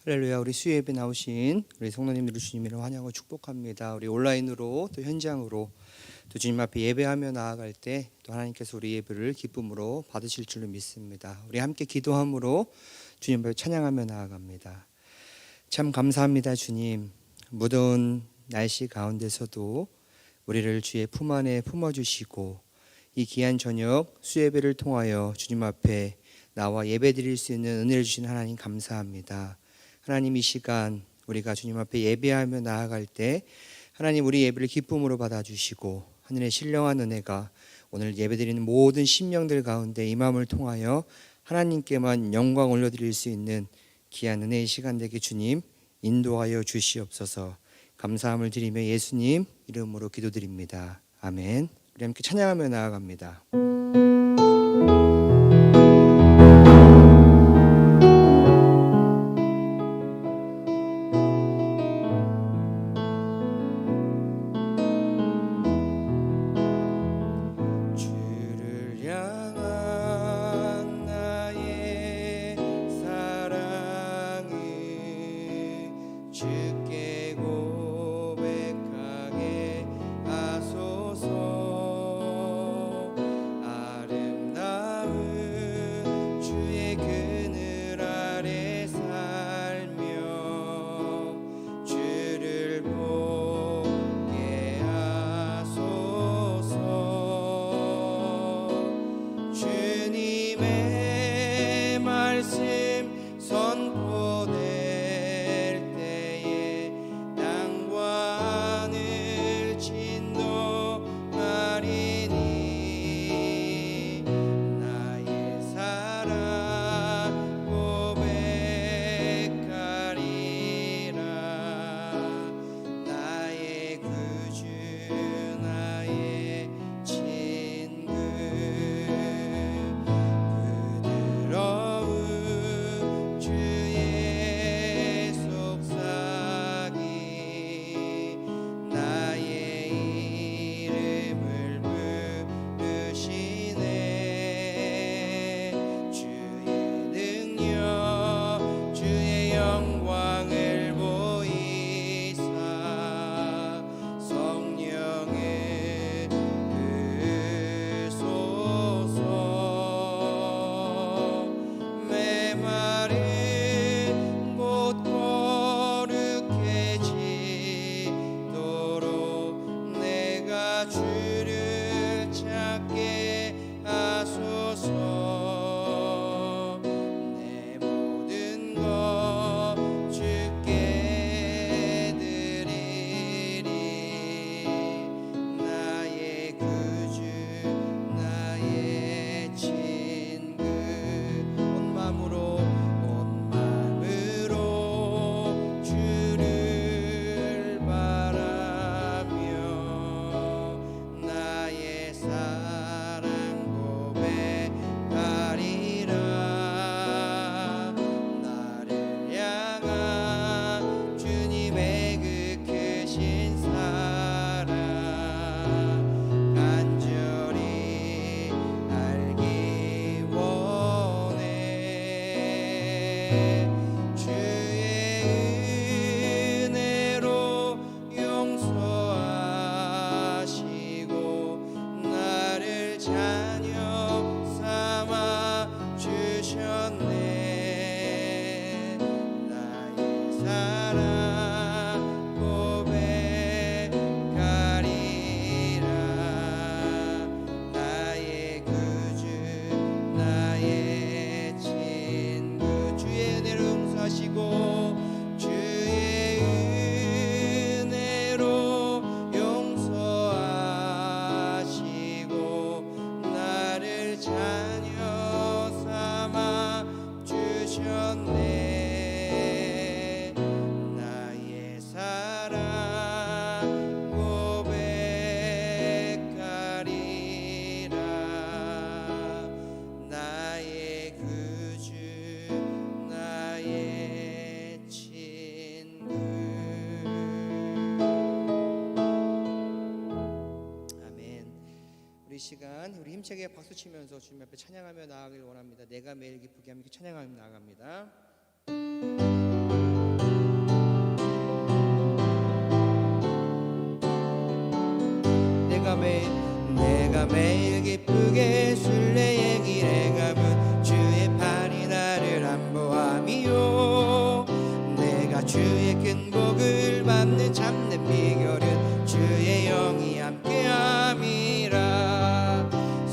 할렐루야. 우리 수요 예배 나오신 우리 성도님들을 주님으로 환영하고 축복합니다. 우리 온라인으로 또 현장으로 또 주님 앞에 예배하며 나아갈 때 또 하나님께서 우리 예배를 기쁨으로 받으실 줄로 믿습니다. 우리 함께 기도함으로 주님 앞에 찬양하며 나아갑니다. 참 감사합니다. 주님, 무더운 날씨 가운데서도 우리를 주의 품 안에 품어주시고 이 귀한 저녁 수요 예배를 통하여 주님 앞에 나와 예배 드릴 수 있는 은혜를 주신 하나님 감사합니다. 하나님, 이 시간 우리가 주님 앞에 예배하며 나아갈 때 하나님 우리 예배를 기쁨으로 받아주시고 하늘의 신령한 은혜가 오늘 예배드리는 모든 심령들 가운데 이 마음을 통하여 하나님께만 영광 올려드릴 수 있는 귀한 은혜의 시간 되게 주님 인도하여 주시옵소서. 감사함을 드리며 예수님 이름으로 기도드립니다. 아멘. 우리 함께 찬양하며 나아갑니다. 시간 우리 힘차게 박수 치면서 주님 앞에 찬양하며 나아가길 원합니다. 내가 매일 기쁘게 함께 찬양하며 나아갑니다. 내가 매일 기쁘게 순례의 길에 가면 주의 팔이 나를 안보함이요. 내가 주의 큰 복을 받는 참된 비결은 주의 영이 함께함이라.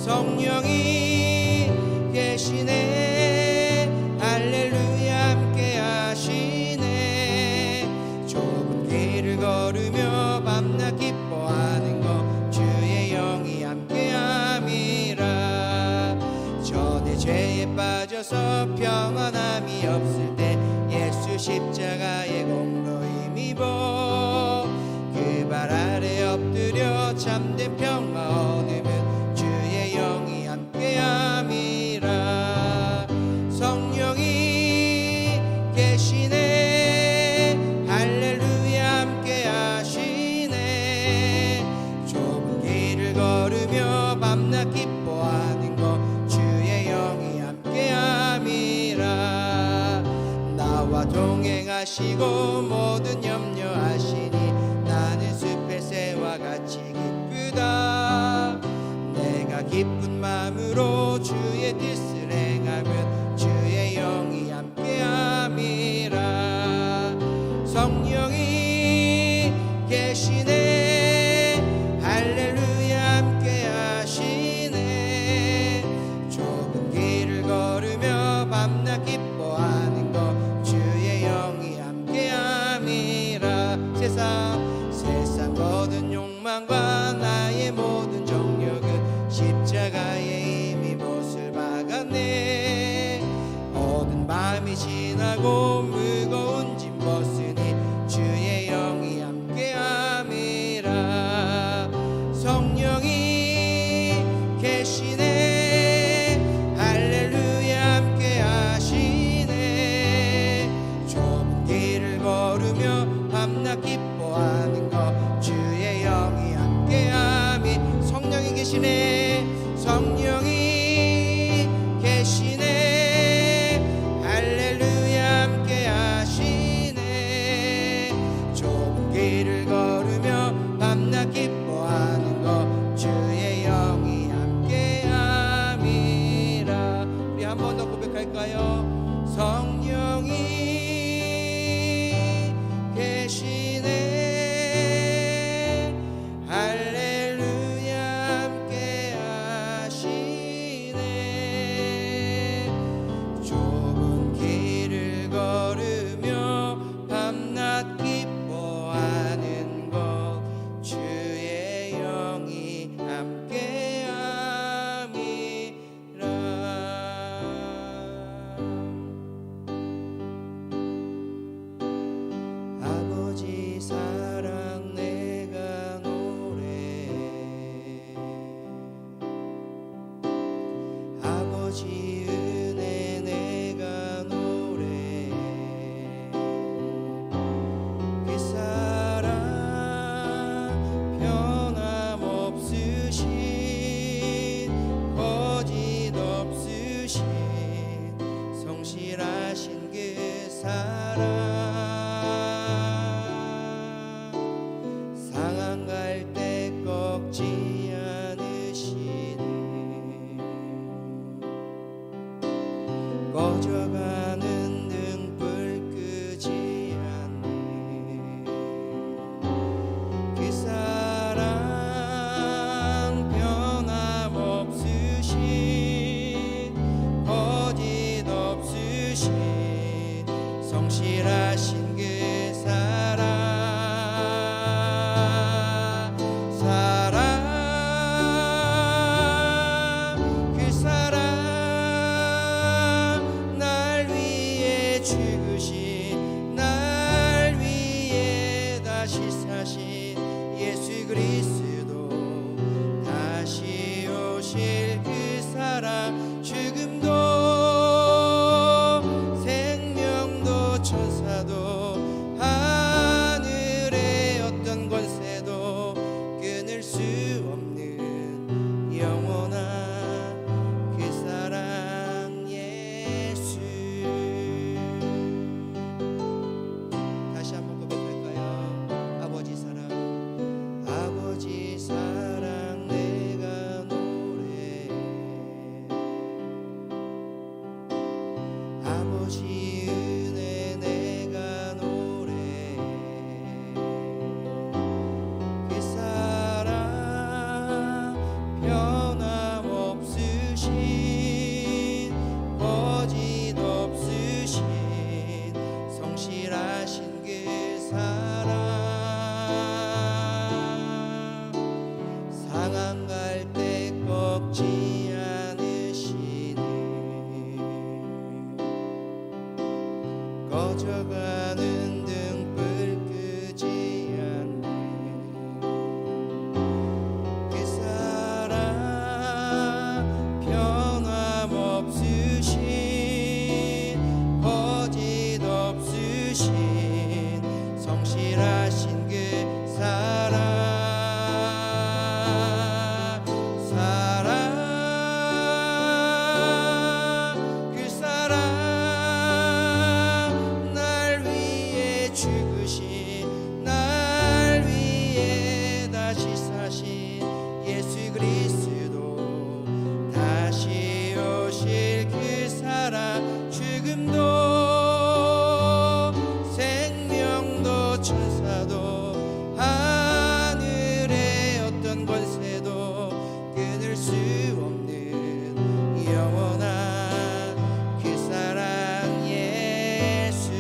성령이 계시네 할렐루야 함께하시네. 좁은 길을 걸으며 밤낮 기뻐하는 것 주의 영이 함께함이라. 전에 죄에 빠져서 평안함이 없을 때 예수 십자가의 공로 힘입어 그 발 아래 엎드려 참된 평화 얻으면 주의 영이 함께함이라. 성령이 계시네 할렐루야 함께하시네. 좁은 길을 걸으며 밤낮 기뻐하는 것 주의 영이 함께함이라. 나와 동행하시고 모든 염려하시니 나는 숲의 새와 같이 기쁘다. 내가 기쁜 마음으로 주의 뜻을 행하면 주의 영이 함께함이라. 성령이 계시네 할렐루야 함께하시네. 좁은 길을 걸으며 밤낮 기뻐하는 것 주의 영이 함께함이라. 세상 모든 욕망과 나의 모든 정력은 십자가에 이미 못을 박았네. 모든 밤이 지나고 무거운 짐 벗으니 주의 영이 함께함이라. 성령이 계시네 할렐루야 함께하시네. 좁은 길을 걸으며 밤낮 기뻐하는 것 주의 영이 함께함이. 성령이 계시네 성령이 계시네 할렐루야 함께하시네. 좁은 길을 걸으며 밤낮 기뻐하는 것 주의 영이 함께함이라. 우리 한 번 더 고백할까요? 성령이 계시네 할렐루야 함께하시네. 좁은 길을 걸으며 밤낮 기뻐하는 것 주의 영이 함께함이라. 아버지 사랑 내가 노래. 아버지 은혜 내가 노래. 그 사랑 변함없으신 거짓 없으신 성실하신 그 사랑. 상한 갈 때 꺾지 않으시네. 꺼져가는 등불 끄지 않네. 그 사랑 변함없으신 거짓 없으신 성실하신 그 사랑. 그 사랑 날 위해 죽으신 날 위해 다시 사신 예수 그리스도 다시 오실 그 사랑. 죽음도 생명도 천사도 하늘의 어떤 권세도 끊을 수 없는 영원한 그 사랑 예수. 오직 은혜 내가 노래해. 그 사랑 변함없으신 거짓 없으신 성실하신 그 사랑 상한 갈 때 꺾지 않으시네. 꺼져가는 등불 끄지 않네. 그 사랑 변함없으신 거짓 없으신 성실하신 그 사랑 그 사랑 날 위해 죽으신 날 위해 다시 사신 예수 그리스도 다시 오실 그 사랑 죽음도 생명도 천사도 하늘의 어떤 권세도 끊을 수 없는 영원한 그 사랑 예수.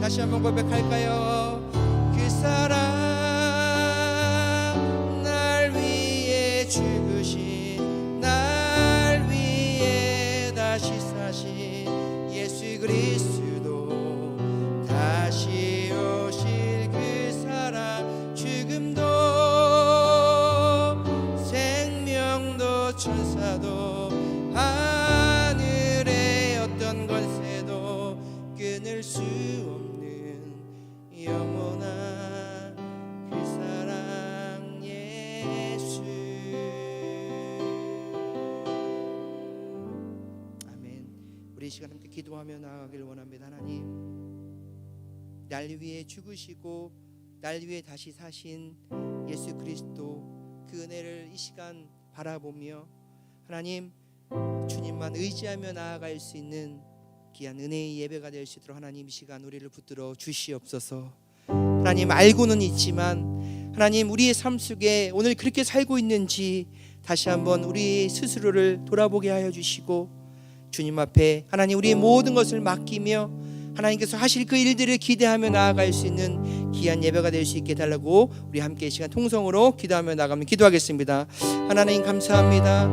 다시 한번 고백할까요? 그 사랑 날 위해 죽으신 날 위해 다시 사신 예수 그리스도 다시 오실 그 사랑 죽음도 생명도 천사도 하늘의 어떤 권세도 끊을 수 없는 영원한 그 사랑 예수. 아멘. 우리 이 시간 함께 기도하며 나아가길 원합니다. 하나님, 날 위해 죽으시고 날 위해 다시 사신 예수 그리스도 그 은혜를 이 시간 바라보며 하나님 주님만 의지하며 나아갈 수 있는 귀한 은혜의 예배가 될 수 있도록 하나님 이 시간 우리를 붙들어 주시옵소서. 하나님 알고는 있지만 하나님 우리의 삶 속에 오늘 그렇게 살고 있는지 다시 한번 우리 스스로를 돌아보게 하여 주시고 주님 앞에 하나님 우리의 모든 것을 맡기며 하나님께서 하실 그 일들을 기대하며 나아갈 수 있는 귀한 예배가 될 수 있게 해달라고 우리 함께 이 시간 통성으로 기도하며 나가면 기도하겠습니다. 하나님 감사합니다.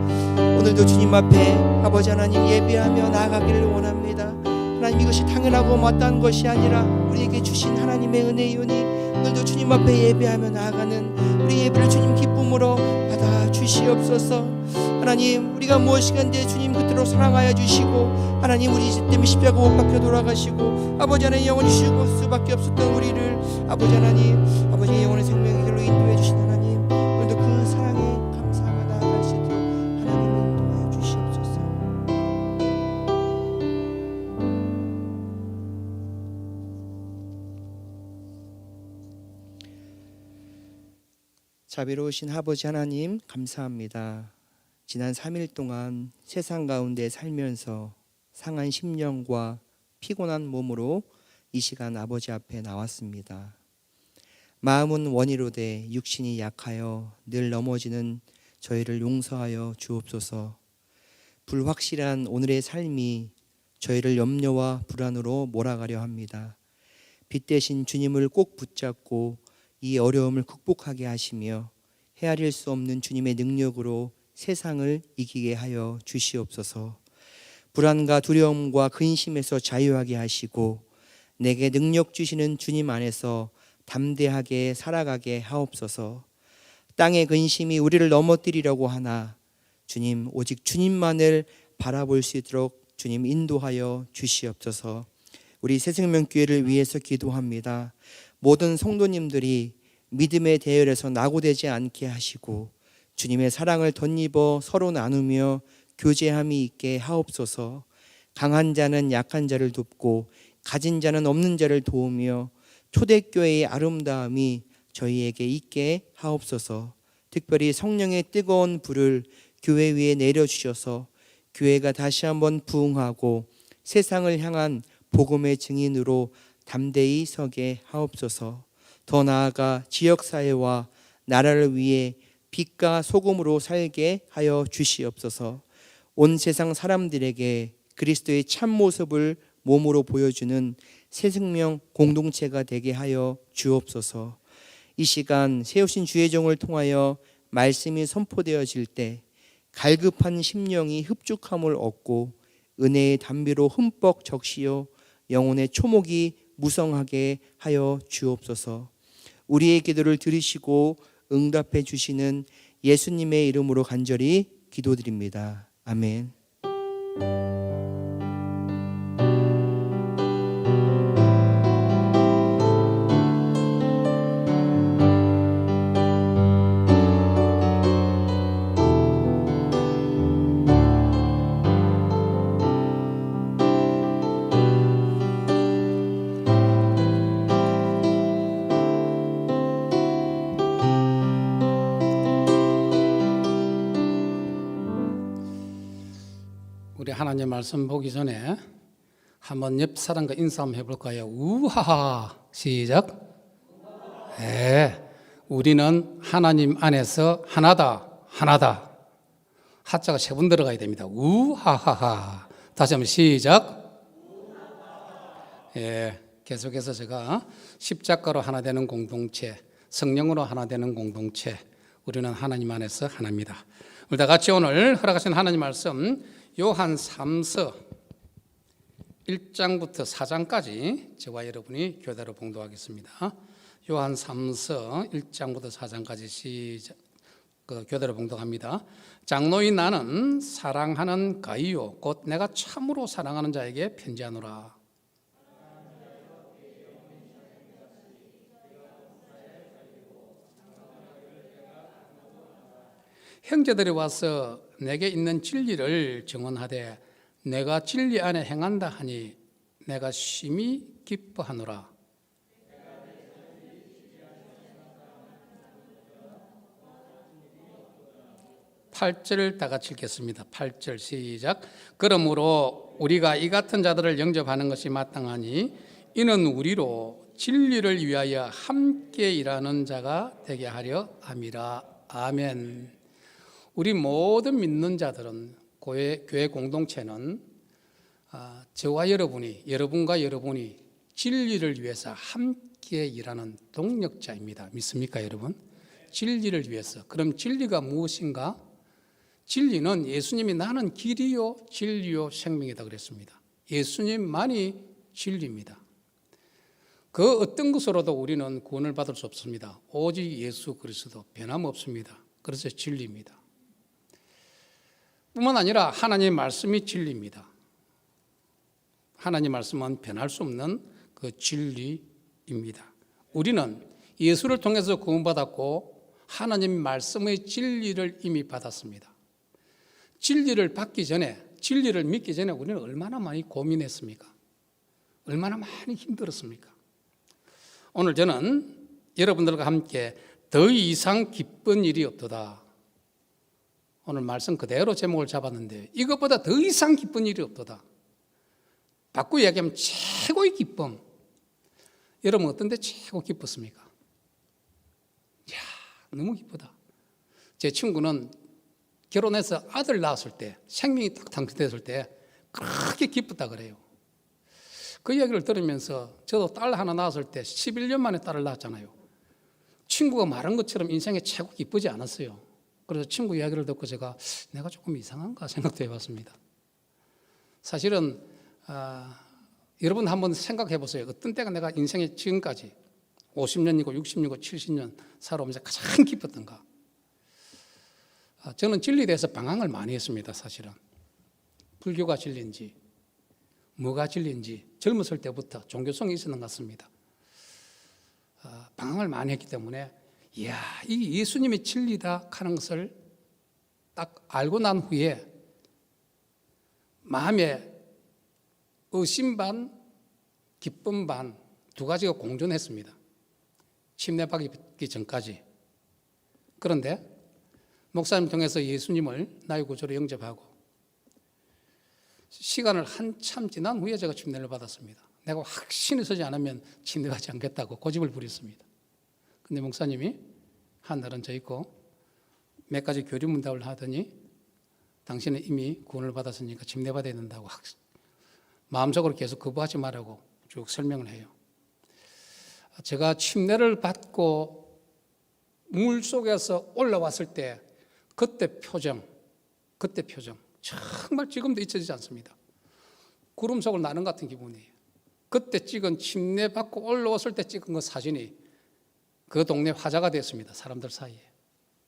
오늘도 주님 앞에 아버지 하나님 예배하며 나아가기를 원합니다. 하나님 이것이 당연하고 마땅한 것이 아니라 우리에게 주신 하나님의 은혜이오니 오늘도 주님 앞에 예배하며 나아가는 우리 예배를 주님 기쁨으로 받아 주시옵소서. 하나님 우리가 무엇이간데 주님 그대로 사랑하여 주시고 하나님 우리 때문에 십자가 못 박혀 돌아가시고 아버지 하나님 영원히 죽을 수밖에 없었던 우리를 아버지 하나님 아버지의 영원의 생명의 길로 인도해 주신 하나님 오늘도 그 사랑에 감사하며 나아갈 수 있도록 하나님 인도하여 주시옵소서. 자비로우신 아버지 하나님 감사합니다. 지난 3일 동안 세상 가운데 살면서 상한 심령과 피곤한 몸으로 이 시간 아버지 앞에 나왔습니다. 마음은 원이로되 육신이 약하여 늘 넘어지는 저희를 용서하여 주옵소서. 불확실한 오늘의 삶이 저희를 염려와 불안으로 몰아가려 합니다. 빛 대신 주님을 꼭 붙잡고 이 어려움을 극복하게 하시며 헤아릴 수 없는 주님의 능력으로 세상을 이기게 하여 주시옵소서. 불안과 두려움과 근심에서 자유하게 하시고 내게 능력 주시는 주님 안에서 담대하게 살아가게 하옵소서. 땅의 근심이 우리를 넘어뜨리려고 하나 주님 오직 주님만을 바라볼 수 있도록 주님 인도하여 주시옵소서. 우리 새생명교회를 위해서 기도합니다. 모든 성도님들이 믿음의 대열에서 낙오되지 않게 하시고 주님의 사랑을 덧입어 서로 나누며 교제함이 있게 하옵소서. 강한 자는 약한 자를 돕고 가진 자는 없는 자를 도우며 초대교회의 아름다움이 저희에게 있게 하옵소서. 특별히 성령의 뜨거운 불을 교회 위에 내려주셔서 교회가 다시 한번 부흥하고 세상을 향한 복음의 증인으로 담대히 서게 하옵소서. 더 나아가 지역사회와 나라를 위해 빛과 소금으로 살게 하여 주시옵소서. 온 세상 사람들에게 그리스도의 참모습을 몸으로 보여주는 새 생명 공동체가 되게 하여 주옵소서. 이 시간 세우신 주의 종을 통하여 말씀이 선포되어질 때 갈급한 심령이 흡족함을 얻고 은혜의 담비로 흠뻑 적시어 영혼의 초목이 무성하게 하여 주옵소서. 우리의 기도를 들으시고 응답해 주시는 예수님의 이름으로 간절히 기도드립니다. 아멘. 우리 하나님 말씀 보기 전에 한번 옆 사람과 인사 한번 해볼까요? 우하하. 시작. 네, 우리는 하나님 안에서 하나다. 하나다. 하자가 세 번 들어가야 됩니다. 우하하하. 다시 한번 시작. 예, 계속해서 제가 십자가로 하나 되는 공동체, 성령으로 하나 되는 공동체, 우리는 하나님 안에서 하나입니다. 우리 다 같이 오늘 허락하신 하나님 말씀 요한 3서 1장부터 4장까지 저와 여러분이 교대로 봉독하겠습니다. 요한 3서 1장부터 4장까지 시작, 교대로 봉독합니다. 장로인 나는 사랑하는 가이요 곧 내가 참으로 사랑하는 자에게 편지하노라. 형제들이 와서 내게 있는 진리를 증언하되 내가 진리 안에 행한다 하니 내가 심히 기뻐하노라. 팔 절 다 같이 읽겠습니다. 8절 시작. 그러므로 우리가 이 같은 자들을 영접하는 것이 마땅하니 이는 우리로 진리를 위하여 함께 일하는 자가 되게 하려 함이라. 아멘. 우리 모든 믿는 자들은 교회 공동체는 저와 여러분과 여러분이 진리를 위해서 함께 일하는 동력자입니다. 믿습니까, 여러분? 진리를 위해서. 그럼 진리가 무엇인가? 진리는 예수님이 나는 길이요 진리요 생명이다 그랬습니다. 예수님만이 진리입니다. 그 어떤 것으로도 우리는 구원을 받을 수 없습니다. 오직 예수 그리스도 변함없습니다. 그래서 진리입니다. 뿐만 아니라 하나님의 말씀이 진리입니다. 하나님의 말씀은 변할 수 없는 그 진리입니다. 우리는 예수를 통해서 구원받았고 하나님의 말씀의 진리를 이미 받았습니다. 진리를 받기 전에, 진리를 믿기 전에 우리는 얼마나 많이 고민했습니까? 얼마나 많이 힘들었습니까? 오늘 저는 여러분들과 함께 더 이상 기쁜 일이 없도다. 오늘 말씀 그대로 제목을 잡았는데 이것보다 더 이상 기쁜 일이 없도다. 바꾸어 이야기하면 최고의 기쁨. 여러분 어떤데 최고 기뻤습니까? 이야, 너무 기쁘다. 제 친구는 결혼해서 아들 낳았을 때, 생명이 딱 당첨됐을 때 그렇게 기뻤다 그래요. 그 이야기를 들으면서 저도 딸 하나 낳았을 때 11년 만에 딸을 낳았잖아요. 친구가 말한 것처럼 인생에 최고 기쁘지 않았어요. 그래서 친구 이야기를 듣고 제가 내가 조금 이상한가 생각도 해봤습니다. 사실은 여러분 한번 생각해 보세요. 어떤 때가 내가 인생에 지금까지 50년이고 60년이고 70년 살아오면서 가장 기뻤던가. 저는 진리에 대해서 방황을 많이 했습니다. 사실은 불교가 진리인지 뭐가 진리인지 젊었을 때부터 종교성이 있었는 것 같습니다. 방황을 많이 했기 때문에 이야, 이 예수님의 진리다 하는 것을 딱 알고 난 후에 마음에 의심 반, 기쁨 반 두 가지가 공존했습니다. 침례받기 전까지. 그런데 목사님 통해서 예수님을 나의 구주로 영접하고 시간을 한참 지난 후에 제가 침례를 받았습니다. 내가 확신이 서지 않으면 침례받지 않겠다고 고집을 부렸습니다. 근데 목사님이 한날은 저 있고 몇 가지 교리문답을 하더니 당신은 이미 구원을 받았으니까 침례받아야 된다고 마음속으로 계속 거부하지 말라고 쭉 설명을 해요. 제가 침례를 받고 물 속에서 올라왔을 때 그때 표정 정말 지금도 잊혀지지 않습니다. 구름 속을 나는 같은 기분이에요. 그때 찍은 침례 받고 올라왔을 때 찍은 그 사진이 그 동네 화제가 됐습니다. 사람들 사이에.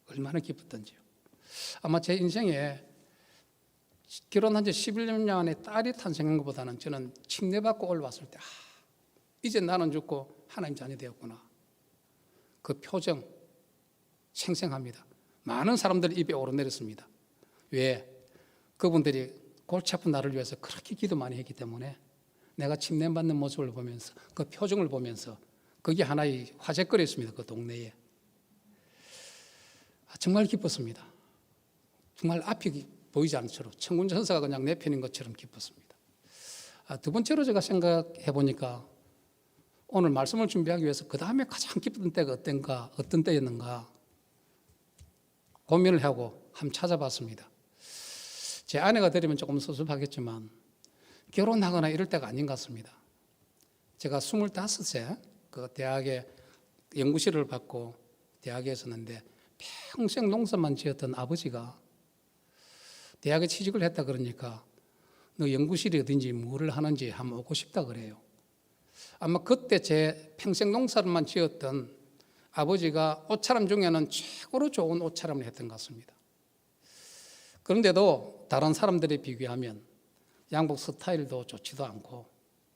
얼마나 기뻤던지요. 아마 제 인생에 결혼한 지 11년 만에 딸이 탄생한 것보다는 저는 침례 받고 올라왔을 때 이제 나는 죽고 하나님 자녀 되었구나. 그 표정 생생합니다. 많은 사람들 입에 오르내렸습니다. 왜? 그분들이 골치 아픈 나를 위해서 그렇게 기도 많이 했기 때문에 내가 침례받는 모습을 보면서 그 표정을 보면서 그게 하나의 화제거리였습니다. 그 동네에. 정말 기뻤습니다. 정말 앞이 보이지 않처럼 천군 천사가 그냥 내 편인 것처럼 기뻤습니다. 두 번째로 제가 생각해 보니까 오늘 말씀을 준비하기 위해서 그 다음에 가장 기뻤던 때가 어떤 때였는가 고민을 하고 한번 찾아봤습니다. 제 아내가 들으면 조금 섭섭하겠지만 결혼하거나 이럴 때가 아닌 것 같습니다. 제가 25세 그 대학에 연구실을 받고 대학에 있었는데 평생 농사만 지었던 아버지가 대학에 취직을 했다 그러니까 너 연구실이 어딘지 뭐를 하는지 한번 오고 싶다 그래요. 아마 그때 제 평생 농사만 지었던 아버지가 옷차림 중에는 최고로 좋은 옷차림을 했던 것 같습니다. 그런데도 다른 사람들에 비교하면 양복 스타일도 좋지도 않고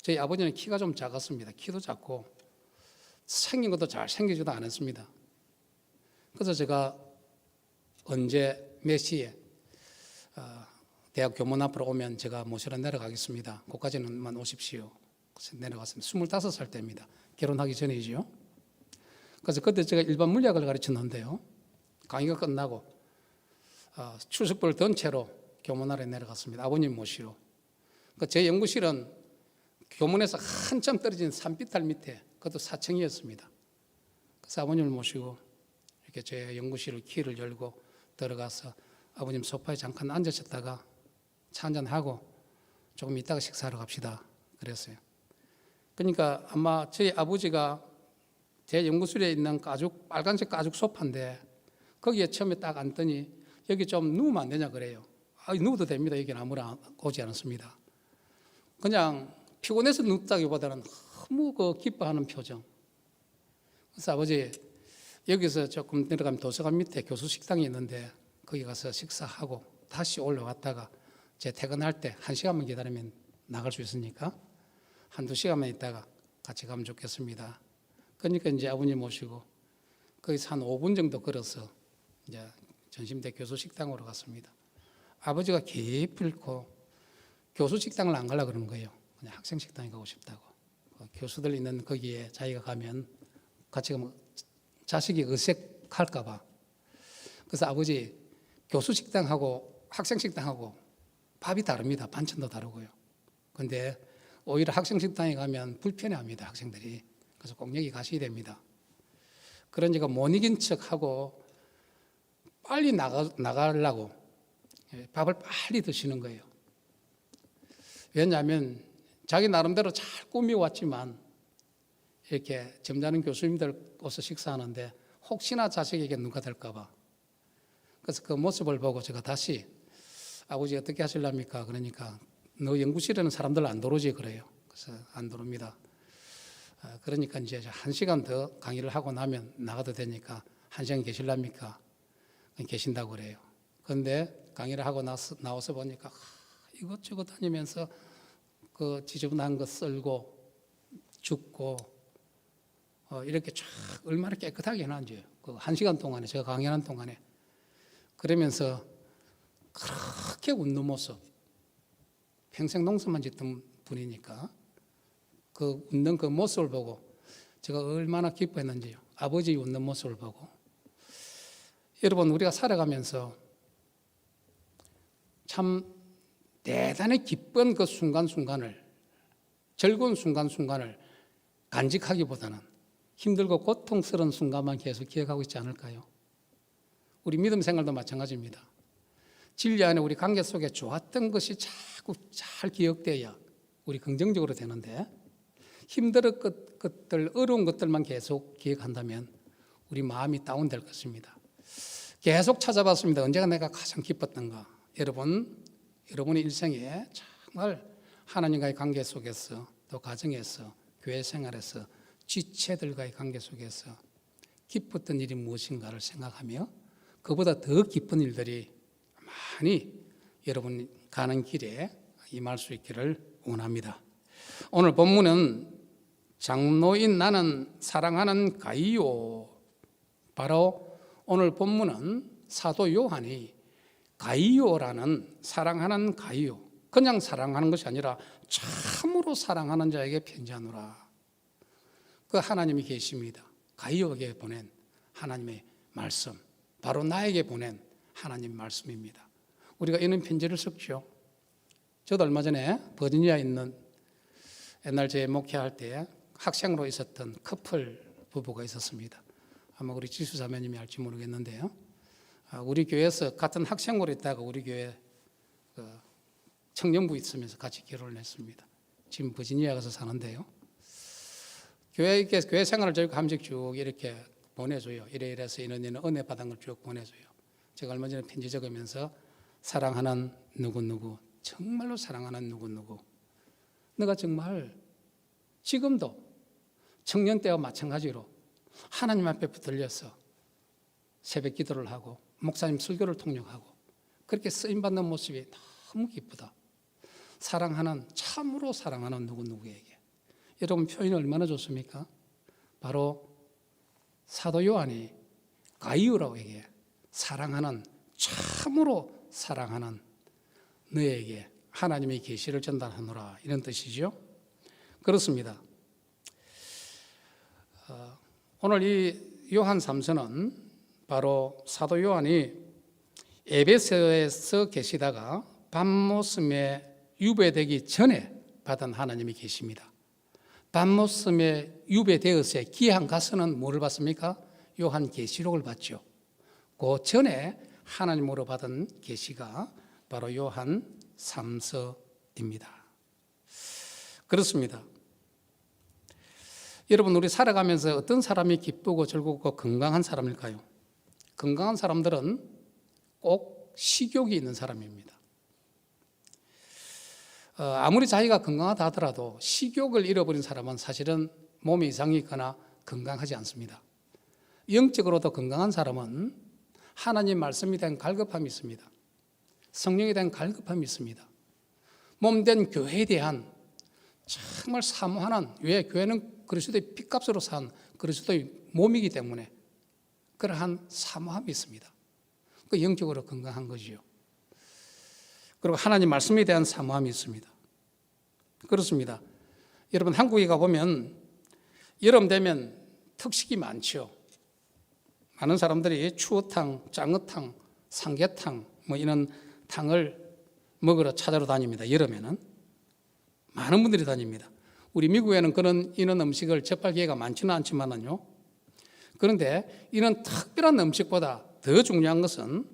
저희 아버지는 키가 좀 작았습니다. 키도 작고 생긴 것도 잘 생기지도 않았습니다. 그래서 제가 언제 몇 시에 대학 교문 앞으로 오면 제가 모시러 내려가겠습니다. 거기까지는만 오십시오. 그래서 내려갔습니다. 25살 때입니다. 결혼하기 전이죠. 그래서 그때 제가 일반 물리학을 가르쳤는데요. 강의가 끝나고 출석부를 던 채로 교문 아래 내려갔습니다. 아버님 모시러. 제 연구실은 교문에서 한참 떨어진 산비탈 밑에 그것도 4층이었습니다. 그래서 아버님을 모시고 이렇게 제 연구실 키를 열고 들어가서 아버님 소파에 잠깐 앉으셨다가 차 한잔하고 조금 이따가 식사하러 갑시다 그랬어요. 그러니까 아마 저희 아버지가 제 연구실에 있는 빨간색 가죽 소파인데 거기에 처음에 딱 앉더니 여기 좀 누우면 안 되냐 그래요. 누워도 됩니다. 여기는 아무나 오지 않았습니다. 그냥 피곤해서 눕다기보다는 너무 기뻐하는 표정. 그래서 아버지 여기서 조금 내려가면 도서관 밑에 교수 식당이 있는데 거기 가서 식사하고 다시 올라왔다가 제 퇴근할 때 1시간만 기다리면 나갈 수 있으니까 한두 시간만 있다가 같이 가면 좋겠습니다. 그러니까 이제 아버님 모시고 거기서 한 5분 정도 걸어서 이제 전심대 교수 식당으로 갔습니다. 아버지가 기필코 교수 식당을 안 가려고 그러는 거예요. 그냥 학생 식당에 가고 싶다고. 교수들 있는 거기에 자기가 가면 같이 가면 자식이 어색할까 봐. 그래서 아버지 교수 식당하고 학생 식당하고 밥이 다릅니다. 반찬도 다르고요. 그런데 오히려 학생 식당에 가면 불편해합니다. 학생들이. 그래서 꼭 여기 가셔야 됩니다. 그러니까 못 이긴 척하고 빨리 나가려고 밥을 빨리 드시는 거예요. 왜냐하면 자기 나름대로 잘 꾸미왔지만 이렇게 점잖은 교수님들 와서 식사하는데 혹시나 자식에게 누가 될까 봐. 그래서 그 모습을 보고 제가 다시 아버지 어떻게 하실랍니까? 그러니까 너 연구실에는 사람들 안 들어오지 그래요. 그래서 안 들어옵니다. 그러니까 이제 1시간 더 강의를 하고 나면 나가도 되니까 1시간 계실랍니까? 계신다고 그래요. 그런데 강의를 하고 나와서 보니까 이것저것 다니면서 그 지저분한 거 썰고 줍고 이렇게 쫙 얼마나 깨끗하게 해놨는지 그 1시간 동안에 제가 강의하는 동안에 그러면서 그렇게 웃는 모습 평생 농사만 짓던 분이니까 그 웃는 그 모습을 보고 제가 얼마나 기뻐했는지요. 아버지 웃는 모습을 보고 여러분 우리가 살아가면서 참 대단히 기쁜 그 순간순간을, 즐거운 순간순간을 간직하기보다는 힘들고 고통스러운 순간만 계속 기억하고 있지 않을까요? 우리 믿음 생활도 마찬가지입니다. 진리 안에 우리 관계 속에 좋았던 것이 자꾸 잘 기억돼야 우리 긍정적으로 되는데, 힘든 것들, 어려운 것들만 계속 기억한다면 우리 마음이 다운될 것입니다. 계속 찾아봤습니다. 언제가 내가 가장 기뻤던가. 여러분의 일생에 정말 하나님과의 관계 속에서, 또 가정에서, 교회 생활에서, 지체들과의 관계 속에서 기뻤던 일이 무엇인가를 생각하며 그보다 더 기쁜 일들이 많이 여러분 가는 길에 임할 수 있기를 원합니다. 오늘 본문은 장로인 나는 사랑하는 가이오. 바로 오늘 본문은 사도 요한이 가이오라는, 사랑하는 가이오, 그냥 사랑하는 것이 아니라 참으로 사랑하는 자에게 편지하노라. 그 하나님이 계십니다. 가이오에게 보낸 하나님의 말씀, 바로 나에게 보낸 하나님의 말씀입니다. 우리가 이런 편지를 썼죠. 저도 얼마 전에 버지니아에 있는, 옛날 제 목회할 때 학생으로 있었던 커플 부부가 있었습니다. 아마 우리 지수자매님이 알지 모르겠는데요. 우리 교회에서 같은 학생으로 있다가 우리 교회 청년부 있으면서 같이 결혼을 했습니다. 지금 버지니아 가서 사는데요. 교회 생활을 저희가 한 번씩 쭉 이렇게 보내줘요. 이래서 이런 은혜 받은 걸 쭉 보내줘요. 제가 얼마 전에 편지 적으면서 사랑하는 누구누구, 정말로 사랑하는 누구누구, 내가 정말 지금도 청년 때와 마찬가지로 하나님 앞에 붙들려서 새벽 기도를 하고 목사님 설교를 통역하고 그렇게 쓰임받는 모습이 너무 기쁘다. 사랑하는, 참으로 사랑하는 누구누구에게. 여러분 표현이 얼마나 좋습니까? 바로 사도 요한이 가이오라에게 사랑하는, 참으로 사랑하는 너에게 하나님의 계시를 전달하노라, 이런 뜻이죠. 그렇습니다. 오늘 이 요한 3서는 바로 사도 요한이 에베소에서 계시다가 밤모섬에 유배되기 전에 받은 하나님의 계시입니다. 밤모섬에 유배되어서 귀한 가서는 뭐를 받습니까? 요한 계시록을 받죠. 그 전에 하나님으로 받은 계시가 바로 요한 3서입니다. 그렇습니다. 여러분, 우리 살아가면서 어떤 사람이 기쁘고 즐겁고 건강한 사람일까요? 건강한 사람들은 꼭 식욕이 있는 사람입니다. 아무리 자기가 건강하다 하더라도 식욕을 잃어버린 사람은 사실은 몸에 이상이 있거나 건강하지 않습니다. 영적으로도 건강한 사람은 하나님 말씀에 대한 갈급함이 있습니다. 성령에 대한 갈급함이 있습니다. 몸된 교회에 대한 정말 사모하는, 왜? 교회는 그리스도의 피값으로 산 그리스도의 몸이기 때문에 그러한 사모함이 있습니다. 그 영적으로 건강한 거지요. 그리고 하나님 말씀에 대한 사모함이 있습니다. 그렇습니다. 여러분, 한국에 가보면 여름 되면 특식이 많죠. 많은 사람들이 추어탕, 짱어탕, 삼계탕 뭐 이런 탕을 먹으러 찾아러 다닙니다. 여름에는 많은 분들이 다닙니다. 우리 미국에는 이런 음식을 접할 기회가 많지는 않지만요. 그런데 이런 특별한 음식보다 더 중요한 것은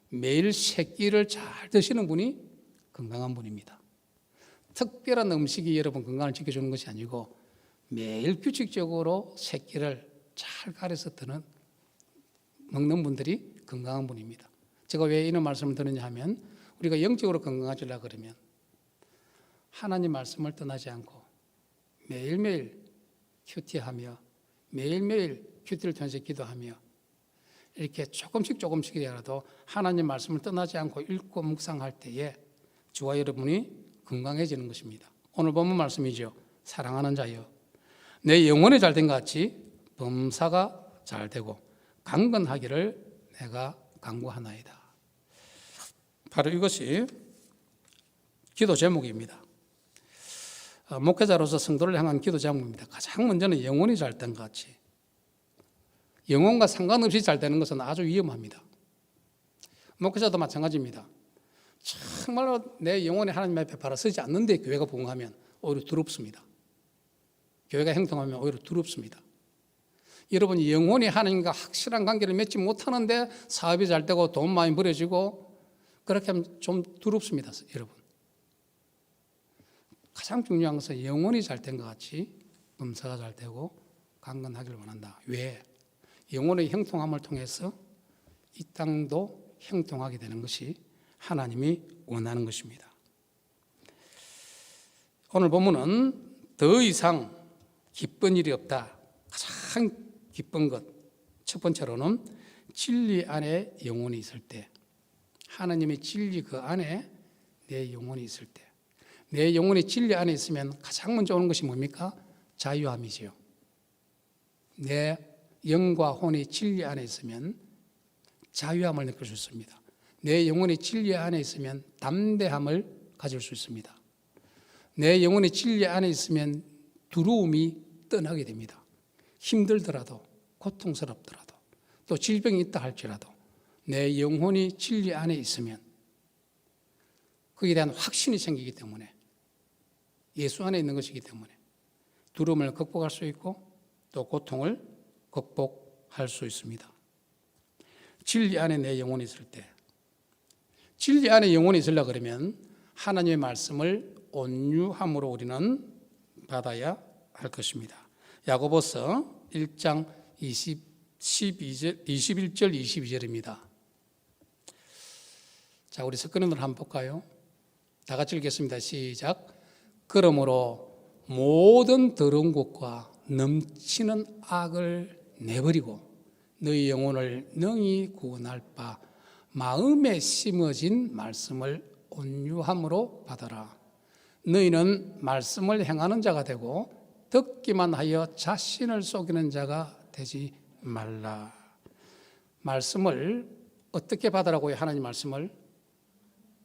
매일 세 끼를 잘 드시는 분이 건강한 분입니다. 특별한 음식이 여러분 건강을 지켜주는 것이 아니고 매일 규칙적으로 세 끼를 잘 가려서 먹는 분들이 건강한 분입니다. 제가 왜 이런 말씀을 드느냐 하면, 우리가 영적으로 건강하시려고 그러면 하나님 말씀을 떠나지 않고 매일매일 큐티하며 매일매일 큐티를 통해서 기도하며 이렇게 조금씩이라도 하나님 말씀을 떠나지 않고 읽고 묵상할 때에 저와 여러분이 건강해지는 것입니다. 오늘 본문 말씀이죠. 사랑하는 자여, 내 영혼이 잘된 것 같이 범사가 잘되고 강건하기를 내가 간구하나이다. 바로 이것이 기도 제목입니다. 목회자로서 성도를 향한 기도 제목입니다. 가장 먼저는 영혼이 잘된 것 같이. 영혼과 상관없이 잘 되는 것은 아주 위험합니다. 목회자도 마찬가지입니다. 정말로 내 영혼이 하나님 앞에 바로 서지 않는데 교회가 부흥하면 오히려 두렵습니다. 교회가 행동하면 오히려 두렵습니다. 여러분, 영혼이 하나님과 확실한 관계를 맺지 못하는데 사업이 잘 되고 돈 많이 벌어지고 그렇게 하면 좀 두렵습니다. 여러분, 가장 중요한 것은 영혼이 잘 된 것 같이 범사가 잘 되고 강건하기를 원한다. 왜? 영혼의 형통함을 통해서 이 땅도 형통하게 되는 것이 하나님이 원하는 것입니다. 오늘 본문은 더 이상 기쁜 일이 없다. 가장 기쁜 것, 첫 번째로는 진리 안에 영혼이 있을 때, 하나님의 진리 그 안에 내 영혼이 있을 때, 내 영혼이 진리 안에 있으면 가장 먼저 오는 것이 뭡니까? 자유함이지요. 내 영과 혼이 진리 안에 있으면 자유함을 느낄 수 있습니다. 내 영혼이 진리 안에 있으면 담대함을 가질 수 있습니다. 내 영혼이 진리 안에 있으면 두려움이 떠나게 됩니다. 힘들더라도, 고통스럽더라도, 또 질병이 있다 할지라도 내 영혼이 진리 안에 있으면 거기에 대한 확신이 생기기 때문에, 예수 안에 있는 것이기 때문에 두려움을 극복할 수 있고 또 고통을 극복할 수 있습니다. 진리 안에 내 영혼이 있을 때, 진리 안에 영혼이 있으려고 그러면 하나님의 말씀을 온유함으로 우리는 받아야 할 것입니다. 야고보서 1장 21절 22절입니다. 자, 우리 석근원을 한번 볼까요? 다 같이 읽겠습니다. 시작. 그러므로 모든 더러운 것과 넘치는 악을 내버리고 너희 영혼을 능히 구원할 바 마음에 심어진 말씀을 온유함으로 받아라. 너희는 말씀을 행하는 자가 되고 듣기만 하여 자신을 속이는 자가 되지 말라. 말씀을 어떻게 받으라고요? 하나님 말씀을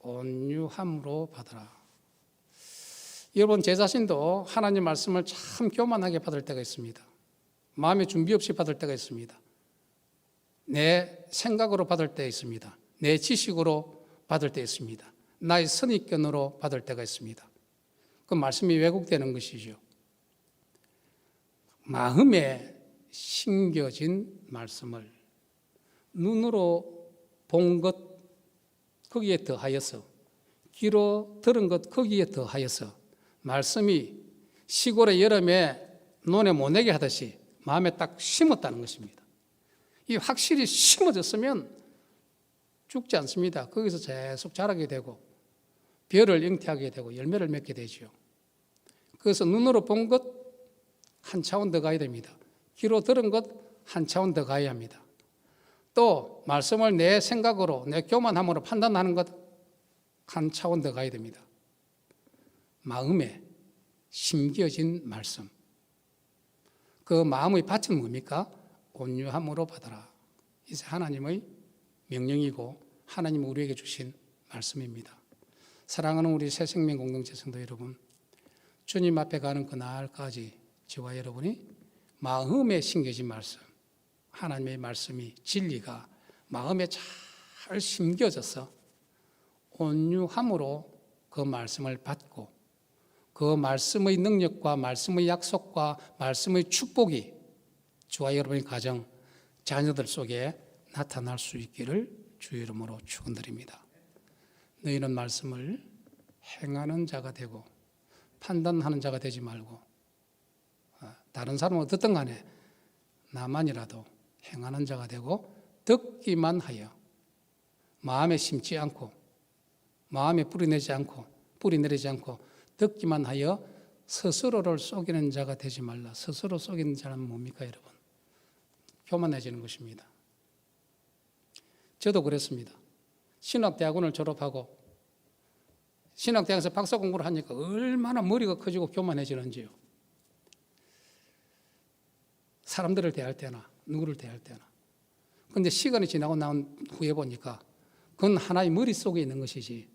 온유함으로 받아라. 여러분, 제 자신도 하나님 말씀을 참 교만하게 받을 때가 있습니다. 마음의 준비 없이 받을 때가 있습니다. 내 생각으로 받을 때 있습니다. 내 지식으로 받을 때 있습니다. 나의 선입견으로 받을 때가 있습니다. 그 말씀이 왜곡되는 것이죠. 마음에 심겨진 말씀을 눈으로 본 것 거기에 더하여서, 귀로 들은 것 거기에 더하여서 말씀이 시골의 여름에 논에 못 내게 하듯이 마음에 딱 심었다는 것입니다. 이 확실히 심어졌으면 죽지 않습니다. 거기서 계속 자라게 되고 별을 잉태하게 되고 열매를 맺게 되죠. 그래서 눈으로 본 것 한 차원 더 가야 됩니다. 귀로 들은 것 한 차원 더 가야 합니다. 또 말씀을 내 생각으로, 내 교만함으로 판단하는 것 한 차원 더 가야 됩니다. 마음에 심겨진 말씀, 그 마음의 밭은 뭡니까? 온유함으로 받아라. 이제 하나님의 명령이고 하나님 우리에게 주신 말씀입니다. 사랑하는 우리 새생명 공동체 성도 여러분, 주님 앞에 가는 그날까지 저와 여러분이 마음에 심겨진 말씀, 하나님의 말씀이, 진리가 마음에 잘 심겨져서 온유함으로 그 말씀을 받고 그 말씀의 능력과 말씀의 약속과 말씀의 축복이 저와 여러분의 가정, 자녀들 속에 나타날 수 있기를 주의 이름으로 축원드립니다. 너희는 말씀을 행하는 자가 되고 판단하는 자가 되지 말고, 다른 사람은 어떻든 간에 나만이라도 행하는 자가 되고 듣기만 하여 마음에 심지 않고 마음에 뿌리내지 않고 뿌리내리지 않고 듣기만 하여 스스로를 속이는 자가 되지 말라. 스스로 속이는 자는 뭡니까, 여러분? 교만해지는 것입니다. 저도 그랬습니다. 신학대학원을 졸업하고 신학대학에서 박사 공부를 하니까 얼마나 머리가 커지고 교만해지는지요. 사람들을 대할 때나 누구를 대할 때나. 그런데 시간이 지나고 난 후에 보니까 그건 하나의 머릿속에 있는 것이지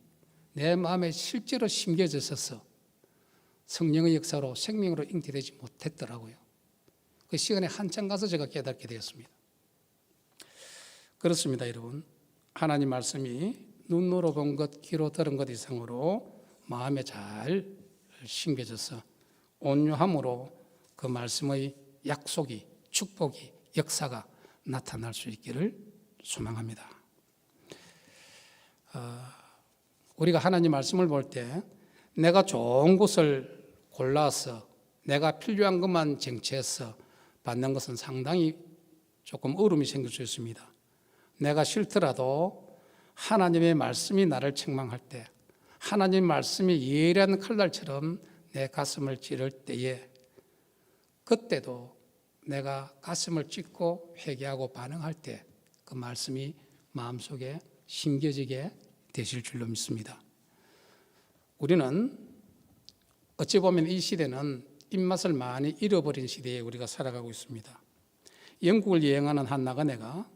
내 마음에 실제로 심겨졌어서 성령의 역사로 생명으로 잉태되지 못했더라고요. 그 시간에 한참 가서 제가 깨닫게 되었습니다. 그렇습니다, 여러분. 하나님 말씀이 눈으로 본 것, 귀로 들은 것 이상으로 마음에 잘 심겨져서 온유함으로 그 말씀의 약속이, 축복이, 역사가 나타날 수 있기를 소망합니다. 우리가 하나님 말씀을 볼 때 내가 좋은 곳을 골라서 내가 필요한 것만 쟁취해서 받는 것은 상당히 조금 어려움이 생길 수 있습니다. 내가 싫더라도 하나님의 말씀이 나를 책망할 때, 하나님의 말씀이 예리한 칼날처럼 내 가슴을 찌를 때에, 그때도 내가 가슴을 찢고 회개하고 반응할 때 그 말씀이 마음속에 심겨지게 되실 줄로 믿습니다. 우리는 어찌 보면 이 시대는 입맛을 많이 잃어버린 시대에 우리가 살아가고 있습니다. 영국을 여행하는 한 나그네가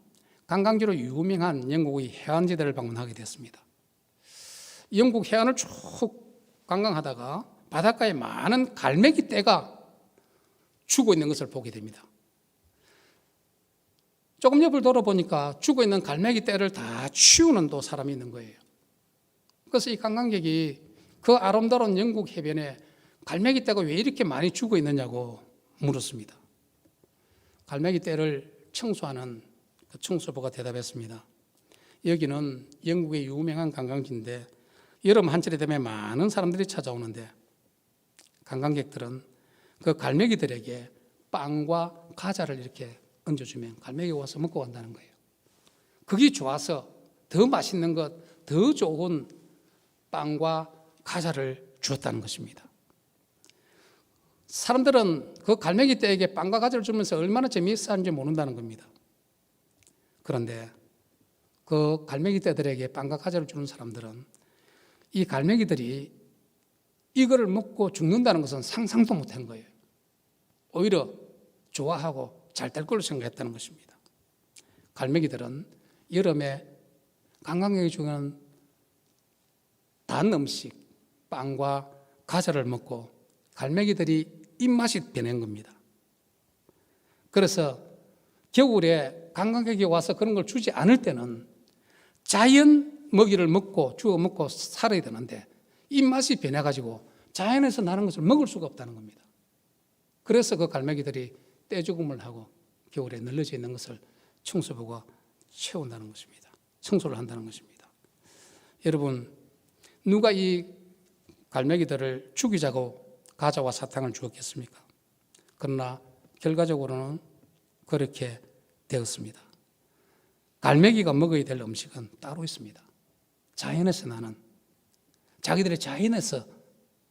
관광지로 유명한 영국의 해안지대를 방문하게 됐습니다. 영국 해안을 쭉 관광하다가 바닷가에 많은 갈매기 떼가 죽어 있는 것을 보게 됩니다. 조금 옆을 돌아보니까 죽어 있는 갈매기 떼를 다 치우는 또 사람이 있는 거예요. 그래서 이 관광객이 그 아름다운 영국 해변에 갈매기 떼가 왜 이렇게 많이 죽어 있느냐고 물었습니다. 갈매기 떼를 청소하는 그 청소부가 대답했습니다. 여기는 영국의 유명한 관광지인데 여름 한철이 되면 많은 사람들이 찾아오는데 관광객들은 그 갈매기들에게 빵과 과자를 이렇게 얹어주면 갈매기가 와서 먹고 간다는 거예요. 그게 좋아서 더 맛있는 것, 더 좋은 빵과 과자를 주었다는 것입니다. 사람들은 그 갈매기 떼에게 빵과 과자를 주면서 얼마나 재미있어 하는지 모른다는 겁니다. 그런데 그 갈매기 떼들에게 빵과 과자를 주는 사람들은 이 갈매기들이 이거를 먹고 죽는다는 것은 상상도 못한 거예요. 오히려 좋아하고 잘 될 걸로 생각했다는 것입니다. 갈매기들은 여름에 관광객이 주는 단 음식, 빵과 과자를 먹고 갈매기들이 입맛이 변한 겁니다. 그래서 겨울에 관광객이 와서 그런 걸 주지 않을 때는 자연 먹이를 먹고 주워 먹고 살아야 되는데 입맛이 변해가지고 자연에서 나는 것을 먹을 수가 없다는 겁니다. 그래서 그 갈매기들이 떼죽음을 하고 겨울에 널려져 있는 것을 청소부가 채운다는 것입니다. 청소를 한다는 것입니다. 여러분, 누가 이 갈매기들을 죽이자고 가자와 사탕을 주었겠습니까? 그러나 결과적으로는 그렇게 되었습니다. 갈매기가 먹어야 될 음식은 따로 있습니다. 자연에서 나는, 자기들의 자연에서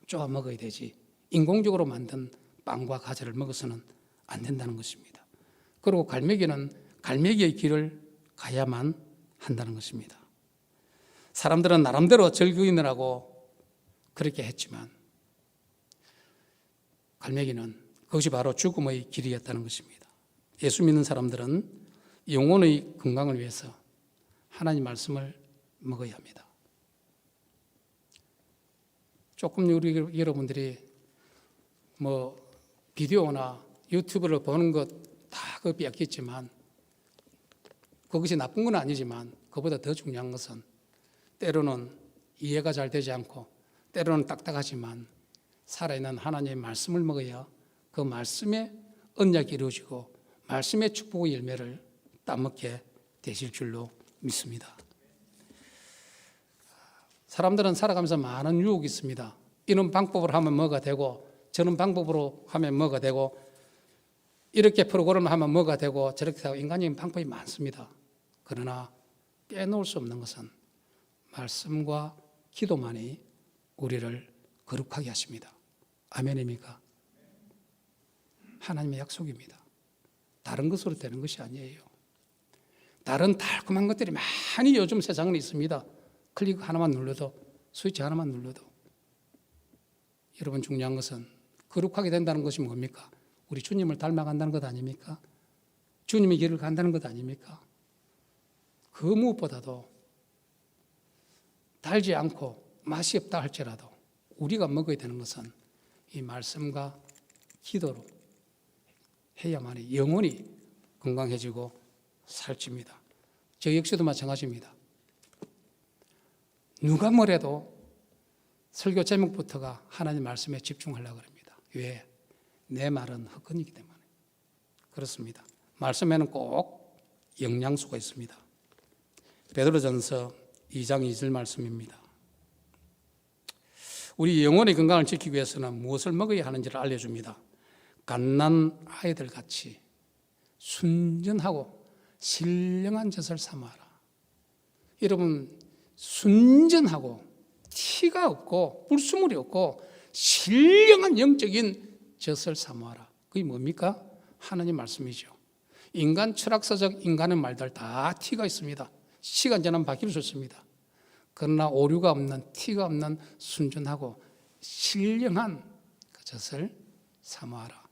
쪼아 먹어야 되지 인공적으로 만든 빵과 과자를 먹어서는 안 된다는 것입니다. 그리고 갈매기는 갈매기의 길을 가야만 한다는 것입니다. 사람들은 나름대로 즐기느라고 그렇게 했지만 갈매기는 그것이 바로 죽음의 길이었다는 것입니다. 예수 믿는 사람들은 영혼의 건강을 위해서 하나님 말씀을 먹어야 합니다. 조금 우리 여러분들이 뭐 비디오나 유튜브를 보는 것 다 그 뺏겼지만 그것이 나쁜 건 아니지만 그보다 더 중요한 것은 때로는 이해가 잘 되지 않고 때로는 딱딱하지만 살아있는 하나님의 말씀을 먹어야 그 말씀의 언약이 이루어지고 말씀의 축복의 열매를 따먹게 되실 줄로 믿습니다. 사람들은 살아가면서 많은 유혹이 있습니다. 이런 방법으로 하면 뭐가 되고 저런 방법으로 하면 뭐가 되고 이렇게 프로그램을 하면 뭐가 되고 저렇게 하고 인간적인 방법이 많습니다. 그러나 빼놓을 수 없는 것은 말씀과 기도만이 우리를 거룩하게 하십니다. 아멘입니까? 하나님의 약속입니다. 다른 것으로 되는 것이 아니에요. 다른 달콤한 것들이 많이 요즘 세상에 있습니다. 클릭 하나만 눌러도, 스위치 하나만 눌러도. 여러분, 중요한 것은 거룩하게 된다는 것이 뭡니까? 우리 주님을 닮아간다는 것 아닙니까? 주님의 길을 간다는 것 아닙니까? 그 무엇보다도 달지 않고 맛이 없다 할지라도 우리가 먹어야 되는 것은 이 말씀과 기도로 해야만이 영혼이 건강해지고 살집니다. 저 역시도 마찬가지입니다. 누가 뭐래도 설교 제목부터가 하나님 말씀에 집중하려고 합니다. 왜? 내 말은 헛건이기 때문에. 그렇습니다. 말씀에는 꼭 영양소가 있습니다. 베드로전서 2장 2절 말씀입니다. 우리 영혼의 건강을 지키기 위해서는 무엇을 먹어야 하는지를 알려줍니다. 갓난 아이들 같이 순전하고 신령한 젖을 삼아라. 여러분, 순전하고 티가 없고 불순물이 없고 신령한 영적인 젖을 삼아라. 그게 뭡니까? 하나님 말씀이죠. 인간 철학서적 인간의 말들 다 티가 있습니다. 시간 지나면 바뀔 수 있습니다. 그러나 오류가 없는, 티가 없는 순전하고 신령한 그 젖을 삼아라.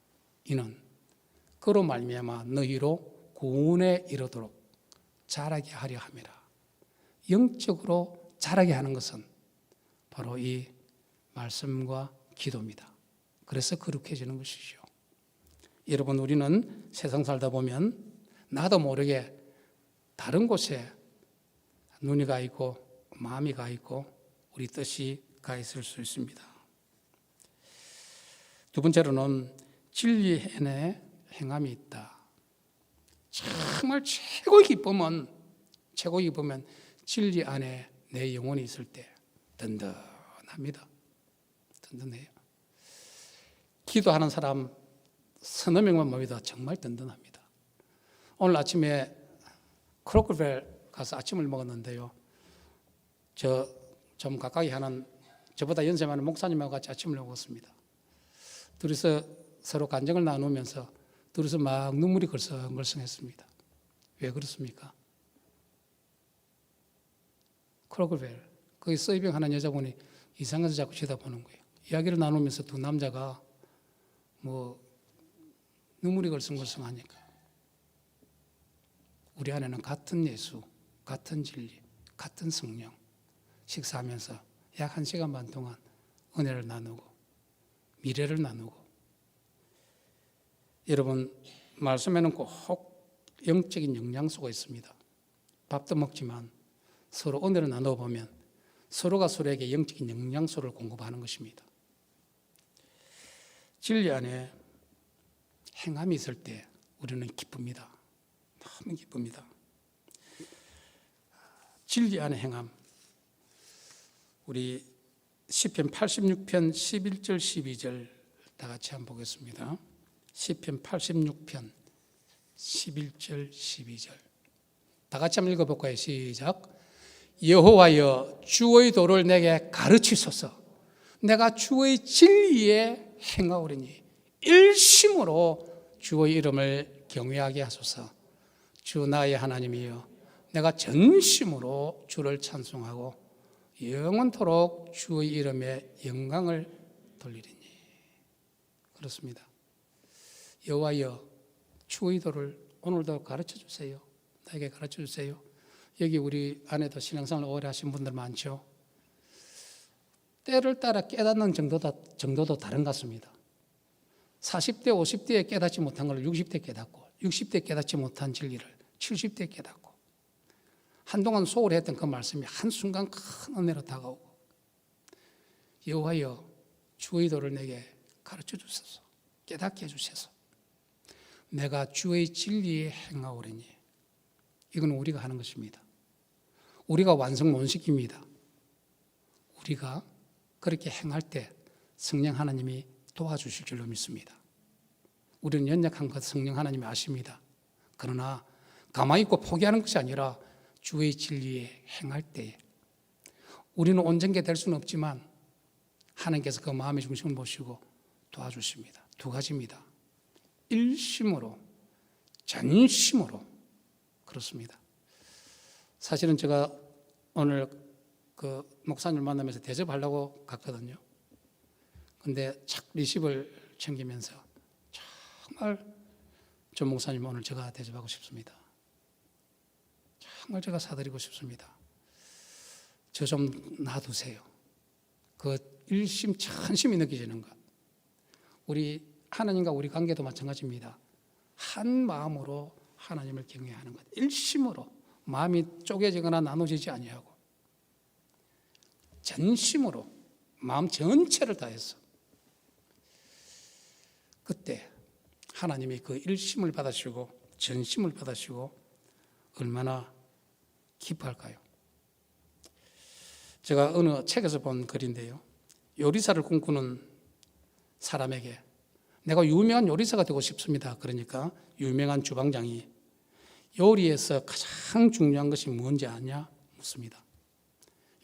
이는 그로 말미암아 너희로 구원에 이르도록 자라게 하려 함이라. 영적으로 자라게 하는 것은 바로 이 말씀과 기도입니다. 그래서 거룩해지는 것이죠. 여러분, 우리는 세상 살다 보면 나도 모르게 다른 곳에 눈이 가 있고 마음이 가 있고 우리 뜻이 가 있을 수 있습니다. 두 번째로는 진리에 행함이 있다. 정말 최고의 기쁨은 진리 안에 내 영혼이 있을 때 든든합니다. 든든해요. 기도하는 사람 서너 명만 모여도 정말 든든합니다. 오늘 아침에 크로커벨 가서 아침을 먹었는데요. 저 좀 가까이 하는 저보다 연세 많은 목사님하고 같이 아침을 먹었습니다. 둘이서 서로 간증을 나누면서 둘이서 막 눈물이 걸성걸성했습니다. 왜 그렇습니까? 크로커벨 거기 서이빙하는 여자분이 이상해서 자꾸 쳐다보는 거예요. 이야기를 나누면서 두 남자가 뭐 눈물이 걸성걸성하니까 우리 안에는 같은 예수, 같은 진리, 같은 성령 식사하면서 약 1시간 반 동안 은혜를 나누고 미래를 나누고 여러분 말씀에는 꼭 영적인 영양소가 있습니다. 밥도 먹지만 서로 은혜를 나눠보면 서로가 서로에게 영적인 영양소를 공급하는 것입니다. 진리 안에 행함이 있을 때 우리는 기쁩니다. 너무 기쁩니다. 진리 안에 행함. 우리 시편 86편 11절 12절 다 같이 한번 보겠습니다. 시편 86편 11절 12절 다 같이 한번 읽어볼까요? 시작. 여호와여 주의 도를 내게 가르치소서. 내가 주의 진리에 행하오리니 일심으로 주의 이름을 경외하게 하소서. 주 나의 하나님이여 내가 전심으로 주를 찬송하고 영원토록 주의 이름에 영광을 돌리리니. 그렇습니다. 여호와여 주의 도를 오늘도 가르쳐 주세요. 나에게 가르쳐 주세요. 여기 우리 안에도 신앙생활 오래 하신 분들 많죠. 때를 따라 깨닫는 정도도 다른 것 같습니다. 40대 50대에 깨닫지 못한 걸 60대 깨닫고 60대 깨닫지 못한 진리를 70대 깨닫고 한동안 소홀히 했던 그 말씀이 한순간 큰 은혜로 다가오고 여호와여 주의 도를 내게 가르쳐 주소서. 깨닫게 해주셔서 내가 주의 진리에 행하오리니. 이건 우리가 하는 것입니다. 우리가 완성 못 시킵니다. 우리가 그렇게 행할 때 성령 하나님이 도와주실 줄로 믿습니다. 우리는 연약한 것 성령 하나님이 아십니다. 그러나 가만히 있고 포기하는 것이 아니라 주의 진리에 행할 때에 우리는 온전케 될 수는 없지만 하나님께서 그 마음의 중심을 보시고 도와주십니다. 두 가지입니다. 일심으로, 전심으로. 그렇습니다. 사실은 제가 오늘 그 목사님을 만나면서 대접하려고 갔거든요. 근데 착 리시브를 챙기면서 정말 전 목사님 오늘 제가 대접하고 싶습니다. 정말 제가 사드리고 싶습니다. 저 좀 놔두세요. 그 일심 천심이 느껴지는 것. 우리 하나님과 우리 관계도 마찬가지입니다. 한 마음으로 하나님을 경외하는 것. 일심으로 마음이 쪼개지거나 나눠지지 아니하고 전심으로 마음 전체를 다해서 그때 하나님이 그 일심을 받으시고 전심을 받으시고 얼마나 기뻐할까요? 제가 어느 책에서 본 글인데요. 요리사를 꿈꾸는 사람에게 내가 유명한 요리사가 되고 싶습니다. 그러니까 유명한 주방장이 요리에서 가장 중요한 것이 뭔지 아냐? 묻습니다.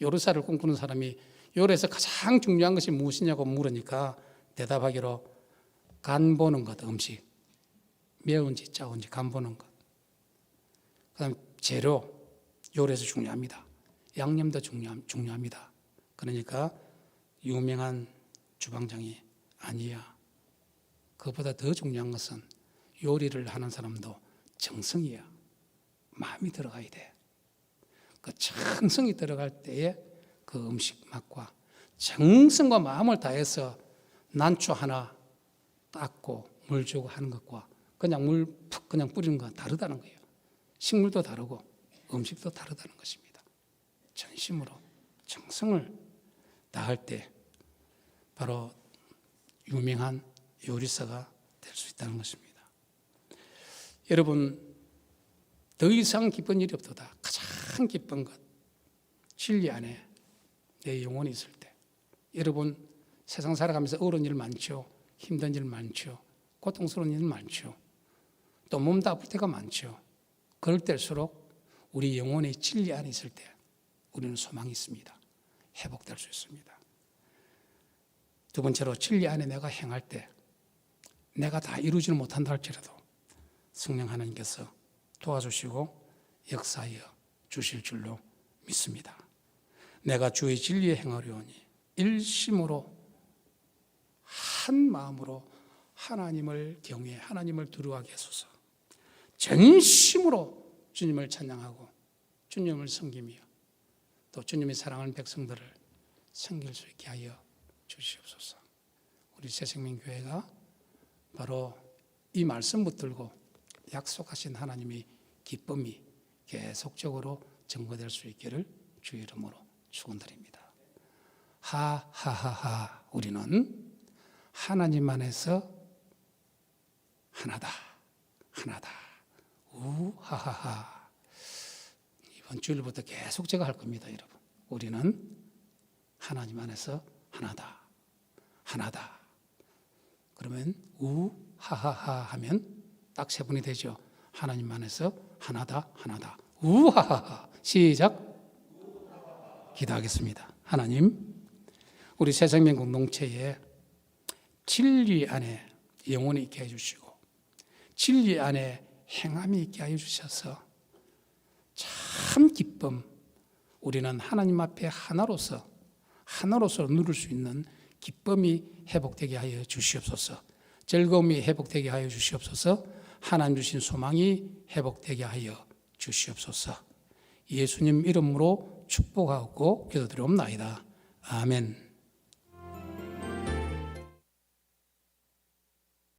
요리사를 꿈꾸는 사람이 요리에서 가장 중요한 것이 무엇이냐고 물으니까 대답하기로 간 보는 것, 음식. 매운지 짜운지 간 보는 것. 그다음 재료, 요리에서 중요합니다. 양념도 중요합니다. 그러니까 유명한 주방장이 아니야. 그보다 더 중요한 것은 요리를 하는 사람도 정성이야. 마음이 들어가야 돼. 그 정성이 들어갈 때에 그 음식 맛과 정성과 마음을 다해서 난초 하나 닦고 물 주고 하는 것과 그냥 물 푹 그냥 뿌리는 건 다르다는 거예요. 식물도 다르고 음식도 다르다는 것입니다. 전심으로 정성을 다할 때 바로 유명한 요리사가 될 수 있다는 것입니다. 여러분, 더 이상 기쁜 일이 없도다. 가장 기쁜 것, 진리 안에 내 영혼이 있을 때. 여러분, 세상 살아가면서 어려운 일 많죠. 힘든 일 많죠. 고통스러운 일 많죠. 또 몸도 아플 때가 많죠. 그럴 때일수록 우리 영혼의 진리 안에 있을 때 우리는 소망이 있습니다. 회복될 수 있습니다. 두 번째로 진리 안에 내가 행할 때 내가 다 이루지는 못한다 할지라도 성령 하나님께서 도와주시고 역사하여 주실 줄로 믿습니다. 내가 주의 진리에 행하려니 일심으로 한 마음으로 하나님을 경외 하나님을 두려워하게 하소서. 전심으로 주님을 찬양하고 주님을 섬기며 또 주님의 사랑하는 백성들을 섬길 수 있게 하여 주시옵소서. 우리 새생명교회가 바로 이 말씀 붙들고 약속하신 하나님의 기쁨이 계속적으로 증거될 수 있기를 주의 이름으로 축원드립니다. 하하하하, 우리는 하나님 안에서 하나다. 우하하하. 이번 주일부터 계속 제가 할 겁니다, 여러분. 우리는 하나님 안에서 하나다. 그러면 우하하하 하면 딱 세 분이 되죠. 하나님 안에서 하나다. 우하하하. 시작. 기도하겠습니다. 하나님, 우리 새생명 공동체에 진리 안에 영혼이 있게 해주시고 진리 안에 행함이 있게 하여 주셔서 참 기쁨, 우리는 하나님 앞에 하나로서 누릴 수 있는 기쁨이 회복되게 하여 주시옵소서. 즐거움이 회복되게 하여 주시옵소서. 하나님 주신 소망이 회복되게 하여 주시옵소서. 예수님 이름으로 축복하고 기도드리옵나이다. 아멘.